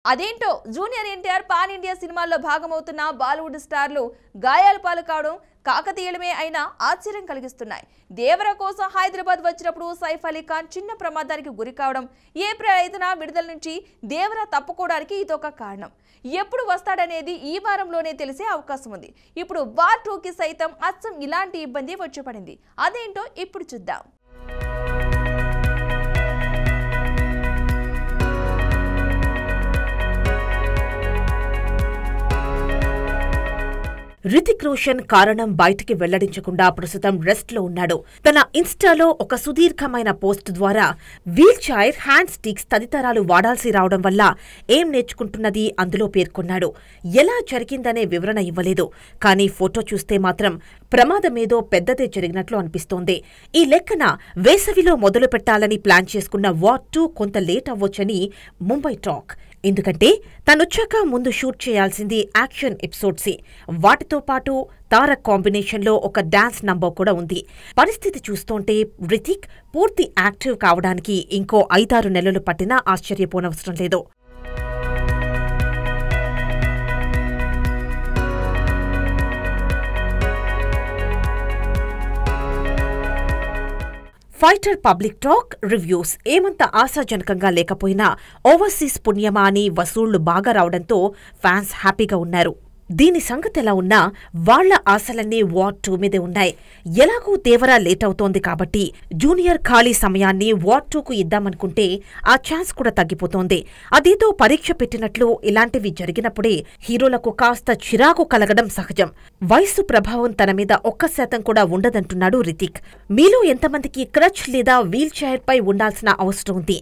అదేంటో junior NTR pan India సినిమాల్లో భాగమవుతున్న బాలీవుడ్ స్టార్లు గాయాల పాలు కావడం కాకతీయులమే అయినా ఆశ్చర్యం కలిగిస్తున్నాయి. దేవర కోసం హైదరాబాద్ వచ్చినప్పుడు సైఫ్ అలీ ఖాన్ చిన్న ప్రమాదానికి గురి కావడం, ఏప్రిల్ 5న విడుదల నుంచి దేవర తప్పుకోవడానికి ఇదొక కారణం. ఎప్పుడు వస్తాడనేది ఈ వారంలోనే తెలిసే అవకాశం ఉంది. ఇప్పుడు వార్ 2కి సైతం అచ్చం ఇలాంటి ఇబ్బంది వచ్చి పడింది. అదేంటో ఇప్పుడు చూద్దాం. రితిక్ రోషన్ కారణం బయటికి వెల్లడించకుండా ప్రస్తుతం రెస్ట్ లో ఉన్నాడు. తన ఇన్స్టాలో ఒక సుదీర్ఘమైన పోస్ట్ ద్వారా వీల్ చైర్, హ్యాండ్ స్టిక్స్ తదితరాలు వాడాల్సి రావడం వల్ల ఏం నేర్చుకుంటున్నది అందులో పేర్కొన్నాడు. ఎలా జరిగిందనే వివరణ ఇవ్వలేదు. కానీ ఫోటో చూస్తే మాత్రం ప్రమాదమేదో పెద్దదే జరిగినట్లు అనిపిస్తోంది. ఈ లెక్కన వేసవిలో మొదలు పెట్టాలని ప్లాన్ చేసుకున్న వార్ 2 కొంత లేట్ అవ్వొచ్చని ముంబై టాక్. ఎందుకంటే తనొచ్చాక ముందు షూట్ చేయాల్సింది యాక్షన్ ఎపిసోడ్సే. వాటితో పాటు తారక్ కాంబినేషన్లో ఒక డాన్స్ నంబర్ కూడా ఉంది. పరిస్థితి చూస్తుంటే రితిక్ పూర్తి యాక్టివ్ కావడానికి ఇంకో 5-6 నెలలు పట్టినా ఆశ్చర్యపోనవసరం లేదు. ఫైటర్ పబ్లిక్ టాక్, రివ్యూస్ ఏమంత ఆశాజనకంగా లేకపోయినా ఓవర్సీస్ పుణ్యమా అని వసూళ్లు బాగా రావడంతో ఫ్యాన్స్ హ్యాపీగా ఉన్నారు. దీని సంగతెలా ఉన్నా వాళ్ల ఆశలన్నీ వార్ 2 మీదే ఉన్నాయి. ఎలాగూ దేవరా లేట్ అవుతోంది కాబట్టి జూనియర్ ఖాళీ సమయాన్ని వార్ 2కు ఇద్దామనుకుంటే ఆ ఛాన్స్ కూడా తగ్గిపోతోంది. అదేదో పరీక్ష పెట్టినట్లు ఇలాంటివి జరిగినప్పుడే హీరోలకు కాస్త చిరాకు కలగడం సహజం. వయస్సు ప్రభావం తన మీద 1% కూడా ఉండదంటున్నాడు రితిక్. మీలో ఎంతమందికి క్రచ్ లేదా వీల్ చైర్ పై ఉండాల్సిన అవసరం ఉంది?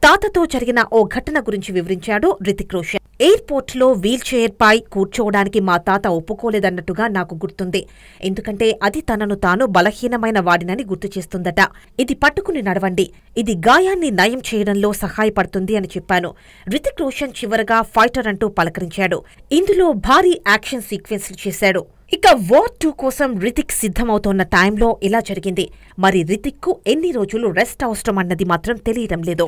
తాతతో జరిగిన ఓ ఘటన గురించి వివరించాడు రితిక్ రోషన్. ఎయిర్పోర్ట్లో వీల్ చైర్ పై కూర్చోవడానికి మా తాత ఒప్పుకోలేదన్నట్టుగా నాకు గుర్తుంది. ఎందుకంటే అది తనను తాను బలహీనమైన వాడినని గుర్తు చేస్తుందట. ఇది పట్టుకుని నడవండి, ఇది గాయాన్ని నయం చేయడంలో సహాయపడుతుంది అని చెప్పాను. రితిక్ రోషన్ చివరగా ఫైటర్ అంటూ పలకరించాడు. ఇందులో భారీ యాక్షన్ సీక్వెన్స్లు చేశాడు. ఇక వార్ 2 కోసం రితిక్ సిద్ధమవుతోన్న టైంలో ఇలా జరిగింది. మరి రితిక్కు ఎన్ని రోజులు రెస్ట్ అవసరం అన్నది మాత్రం తెలియడం లేదు.